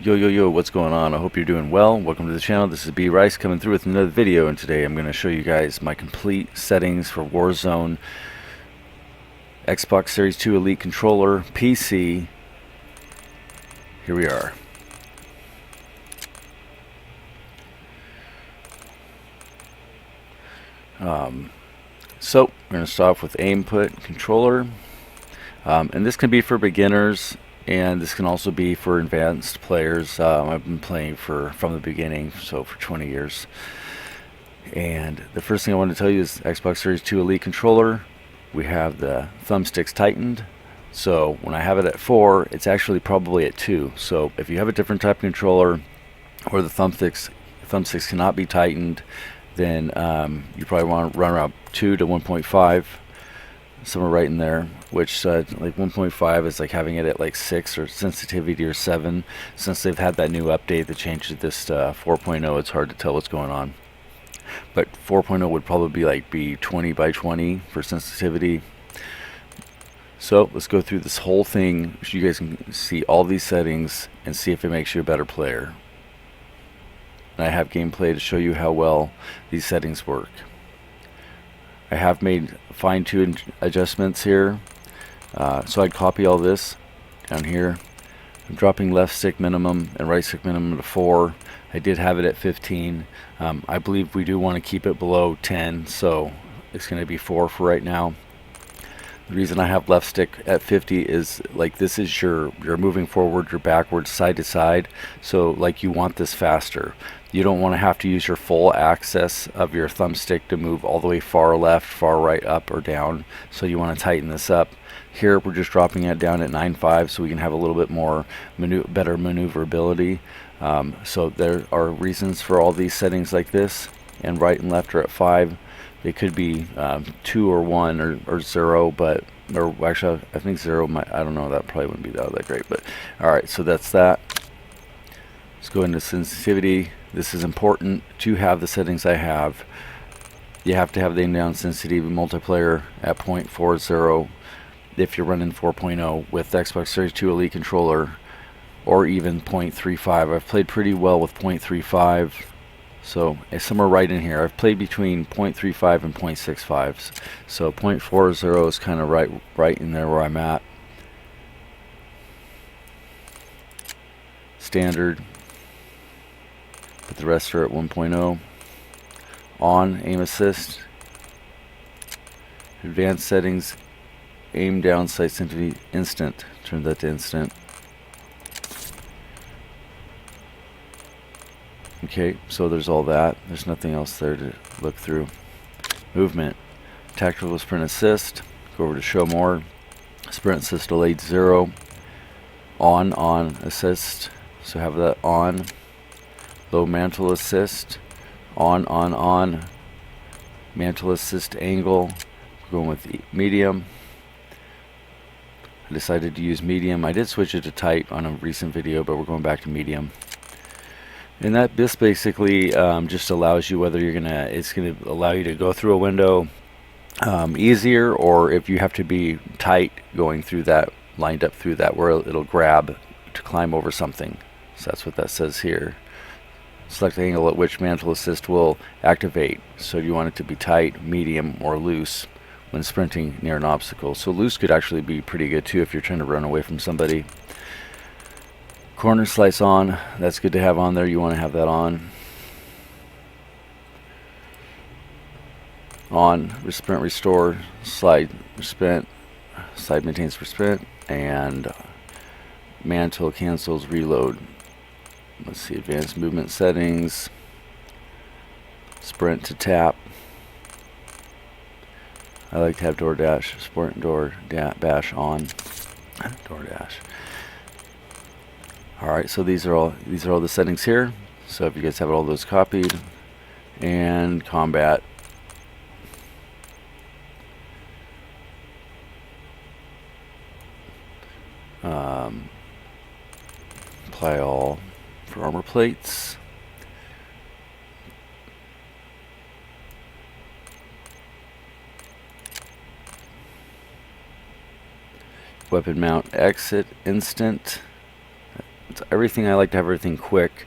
Yo, what's going on? I hope you're doing well. Welcome to the channel. This is B Rice coming through with another video, and today I'm going to show you guys my complete settings for Warzone, Xbox Series 2 Elite controller, PC. Here we are. So we're going to start off with aim put controller, and this can be for beginners. And this can also be for advanced players. I've been playing from the beginning, so for 20 years. And the first thing I want to tell you is Xbox Series 2 Elite controller. We have the thumbsticks tightened. So when I have it at 4, it's actually probably at 2. So if you have a different type of controller or the thumbsticks cannot be tightened, then you probably want to run around 2 to 1.5. Somewhere right in there, which like 1.5 is like having it at like 6 or sensitivity or 7. Since they've had that new update that changes this to 4.0, it's hard to tell what's going on. But 4.0 would probably be 20 by 20 for sensitivity. So let's go through this whole thing so you guys can see all these settings and see if it makes you a better player. And I have gameplay to show you how well these settings work. I have made fine-tuned adjustments here, so I'd copy all this down here. I'm dropping left stick minimum and right stick minimum to 4. I did have it at 15. I believe we do want to keep it below 10, so it's going to be 4 for right now. The reason I have left stick at 50 is this is you're moving forward, you're backwards, side to side, so you want this faster. You don't want to have to use your full access of your thumbstick to move all the way far left, far right, up or down, so you want to tighten this up. Here we're just dropping it down at 9.5 so we can have a little bit more better maneuverability. So there are reasons for all these settings like this, and right and left are at 5. They could be 2 or 1 or 0, or actually I think 0 might, I don't know, that probably wouldn't be that great, but alright, so that's that. Let's go into sensitivity. This is important to have the settings I have. You have to have the aim down sensitivity multiplayer at 0.40 if you're running 4.0 with Xbox Series 2 Elite controller, or even 0.35. I've played pretty well with 0.35. So somewhere right in here. I've played between 0.35 and 0.65. So 0.40 is kind of right in there where I'm at. Standard. But the rest are at 1.0. On, aim assist. Advanced settings, aim down sight sensitivity instant. Turn that to instant. Okay, so there's all that. There's nothing else there to look through. Movement. Tactical sprint assist. Go over to show more. Sprint assist delayed 0. On assist. So have that on. Low mantle assist. On. Mantle assist angle. We're going with medium. I decided to use medium. I did switch it to tight on a recent video, but we're going back to medium. And this basically just allows you whether it's gonna allow you to go through a window easier, or if you have to be tight going through that, lined up through that, where it'll grab to climb over something. So that's what that says here. Select the angle at which mantle assist will activate. So you want it to be tight, medium, or loose when sprinting near an obstacle. So loose could actually be pretty good too if you're trying to run away from somebody. Corner slice on, that's good to have on there. You want to have that on. On, sprint restore, slide sprint, slide maintains for sprint, and mantle cancels reload. Let's see, advanced movement settings, sprint to tap. I like to have DoorDash, sprint DoorDash on, DoorDash. Alright, so these are all the settings here. So if you guys have all those copied, and combat. Apply all for armor plates. Weapon mount exit instant. It's everything. I like to have everything quick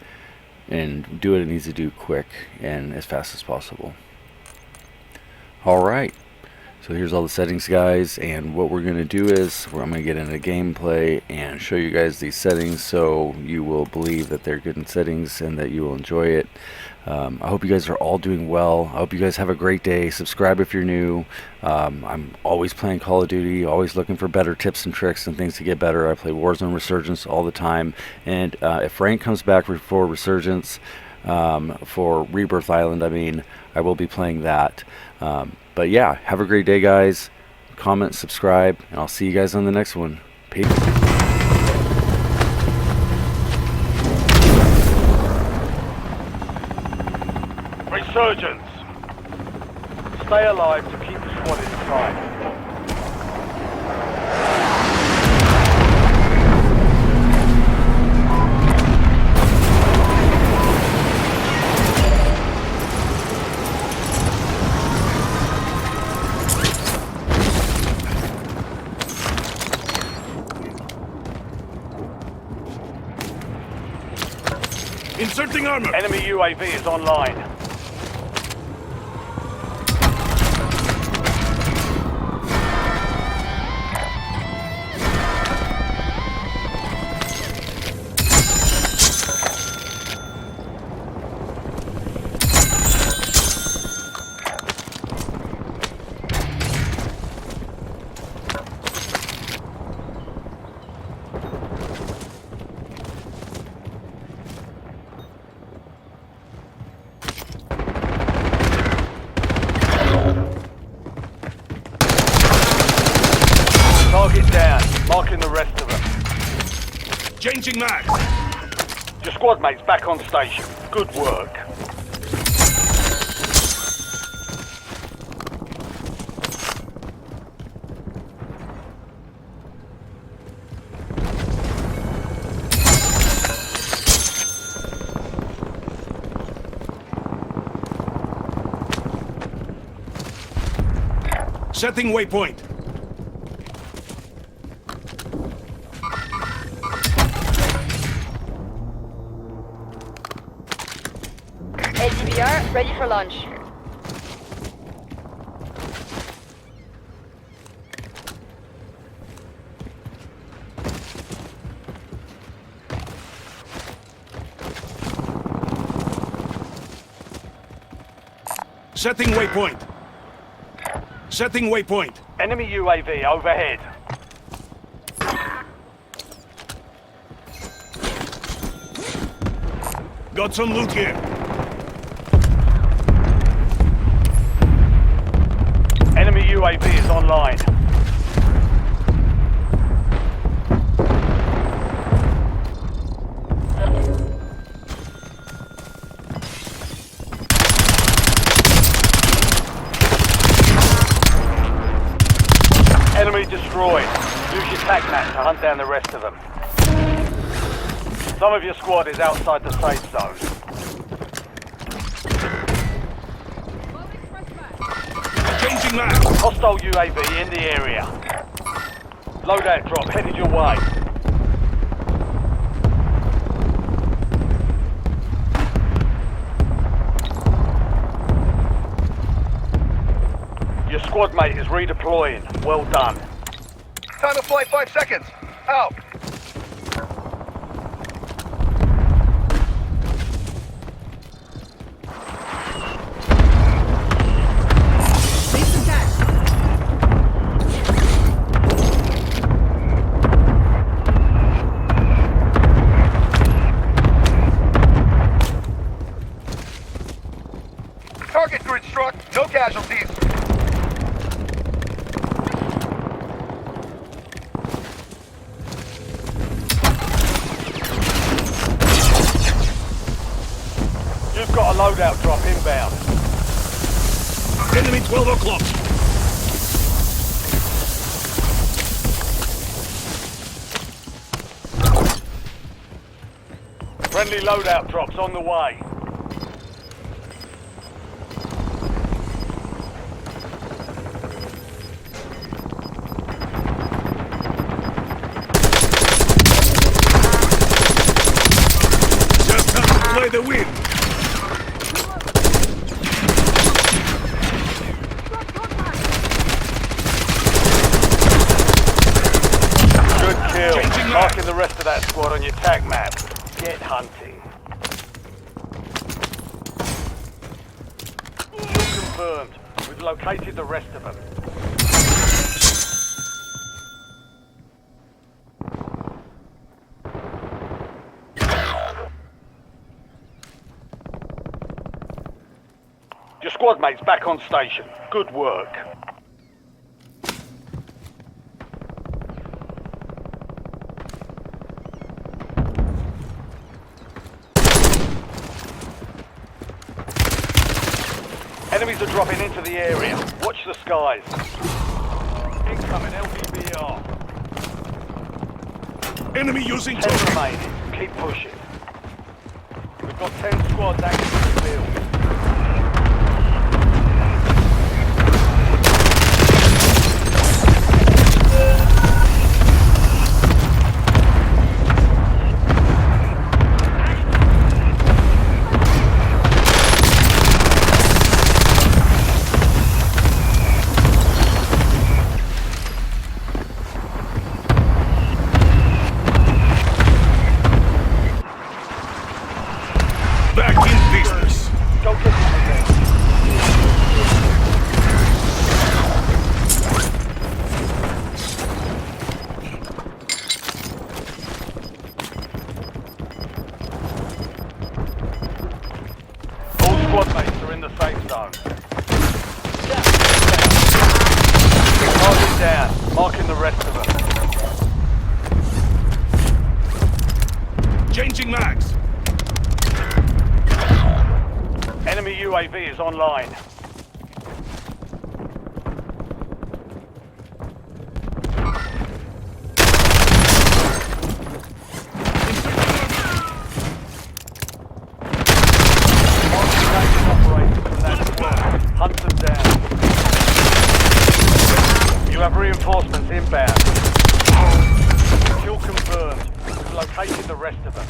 and do what it needs to do quick and as fast as possible. Alright, so here's all the settings, guys, and what we're going to do is I'm going to get into gameplay and show you guys these settings so you will believe that they're good in settings and that you will enjoy it. I hope you guys are all doing well. I hope you guys have a great day. Subscribe if you're new. I'm always playing Call of Duty, always looking for better tips and tricks and things to get better. I play Warzone Resurgence all the time, and if rank comes back for Resurgence, for Rebirth Island, I will be playing that. But yeah, have a great day, guys. Comment, subscribe, and I'll see you guys on the next one. Peace. Resurgence. Stay alive to keep the squad inside. Inserting armor. Enemy UAV is online. Target down, marking the rest of them. Changing mag. Your squad mate's back on station. Good work. Setting waypoint. LDBR, ready for launch. Setting waypoint. Setting waypoint. Enemy UAV overhead. Got some loot here. Enemy UAV is online. Enemy destroyed. Use your tac map to hunt down the rest of them. Some of your squad is outside the safe zone. Changing mag. Hostile UAV in the area. Loadout drop headed your way. Your squad mate is redeploying. Well done. Time of flight 5 seconds. Out. Target grid struck. No casualties. You've got a loadout drop inbound. Enemy 12 o'clock. Friendly loadout drops on the way. the wind. Good kill. Changing Marking mag. the rest of that squad on your tag map. Get hunting. Kill confirmed. We've located the rest of them. Your squad mate's back on station. Good work. Enemies are dropping into the area. Watch the skies. Incoming LVBR. Enemy using 10 token. remaining. Keep pushing. We've got 10 squads active in the field. Back in business. Go get them again. All squad mates are in the safe zone. Target down, marking the rest of them. Changing mags. Enemy UAV is online. Hunt them down. You have reinforcements inbound. Kill confirmed. We've located the rest of them.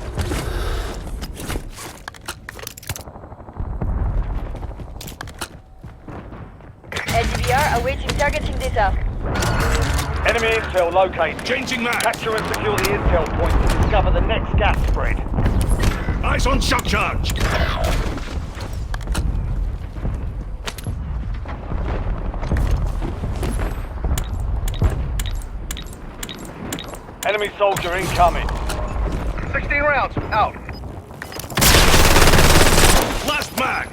LDVR awaiting targeting data. Enemy intel located. Changing mags. Capture and secure the intel point to discover the next gas spread. Eyes on shock charge. Enemy soldier incoming. 16 rounds. Out. Last mag.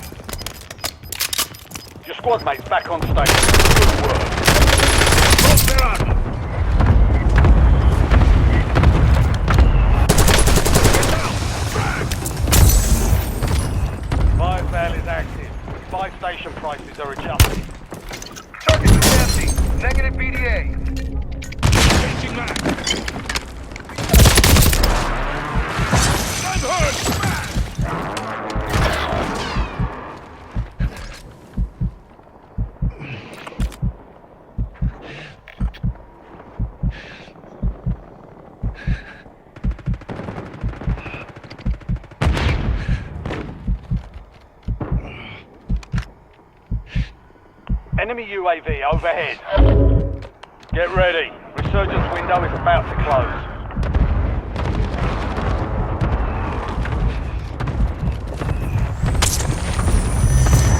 Your squad mate's back on station. Good work. Cross their arm. Get down. Frag. Fire sale is active. Buy station prices are adjusted. Target is empty. Negative BDA. Changing mag. I'm hurt. Frag. Enemy UAV overhead. Get ready. Resurgence window is about to close.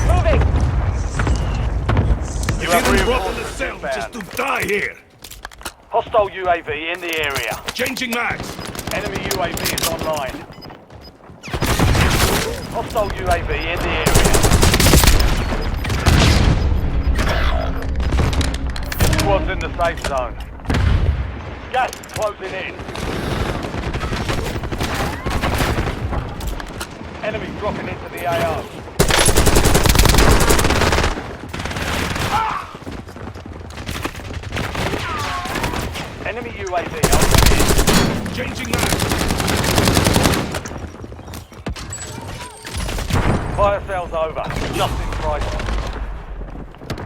Moving. You I have didn't drop in the reinforcements cell just inbound. to die here. Hostile UAV in the area. Changing mags. Enemy UAV is online. Hostile UAV in the area. Your squad's in the safe zone. Gas is closing in. Enemy dropping into the AO. Enemy UAV overhead. Changing mags. Fire sales over. Adjusting prices.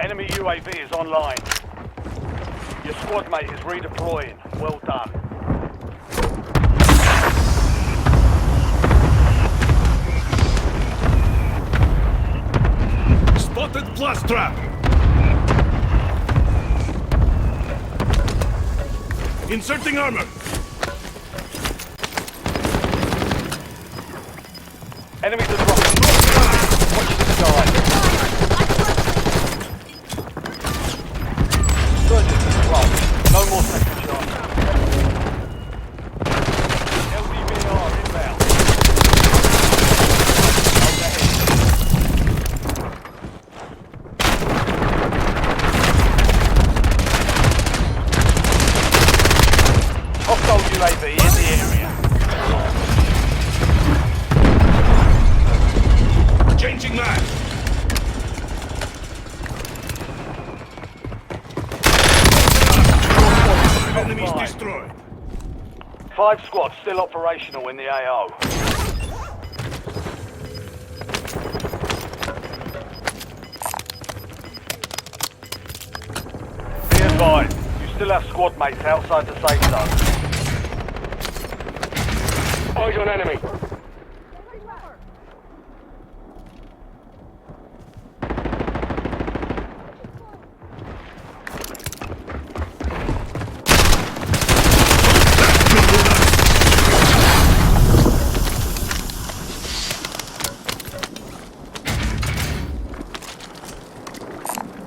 Enemy UAV is online. Your squad mate is redeploying. Well done. trap. Inserting armor. Enemies are dropping. Watch the sky. Surgeons are close. No more second chance. LDVR inbound. Overhead. Hostile UAV in the area. Changing mag. Enemies destroyed. 5 squads still operational in the AO. Be advised, you still have squad mates outside the safe zone. Eyes on enemy.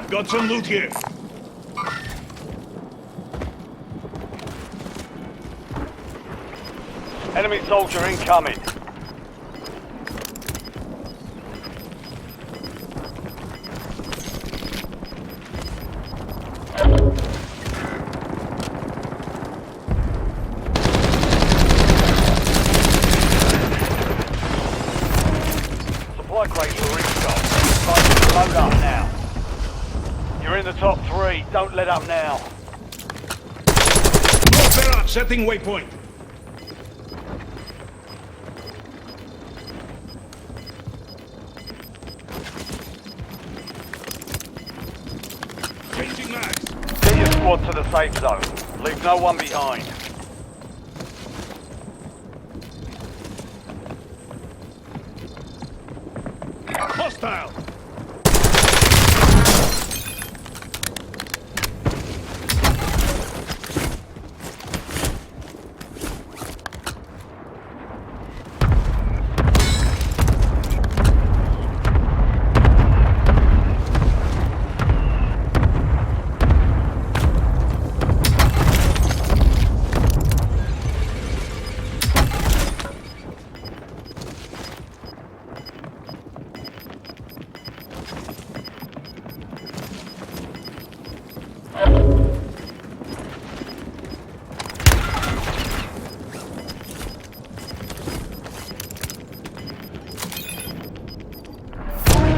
Got some loot here. Enemy soldier incoming. Supply crates are restocked. Time to load up now. You're in the top 3. Don't let up now. Fair up. Setting waypoint. Changing mags. Get your squad to the safe zone. Leave no one behind. Hostile.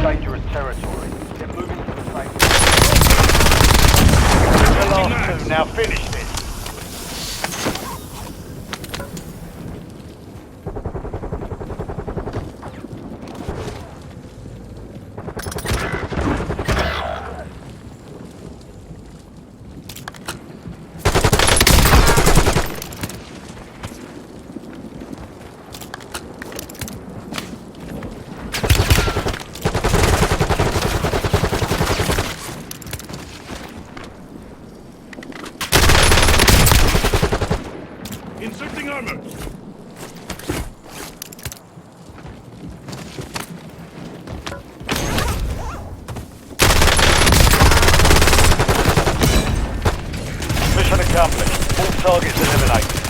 Dangerous territory. Get moving to the safe zone. The last 2. Now finish this. Inserting armor. Mission accomplished. All targets eliminated.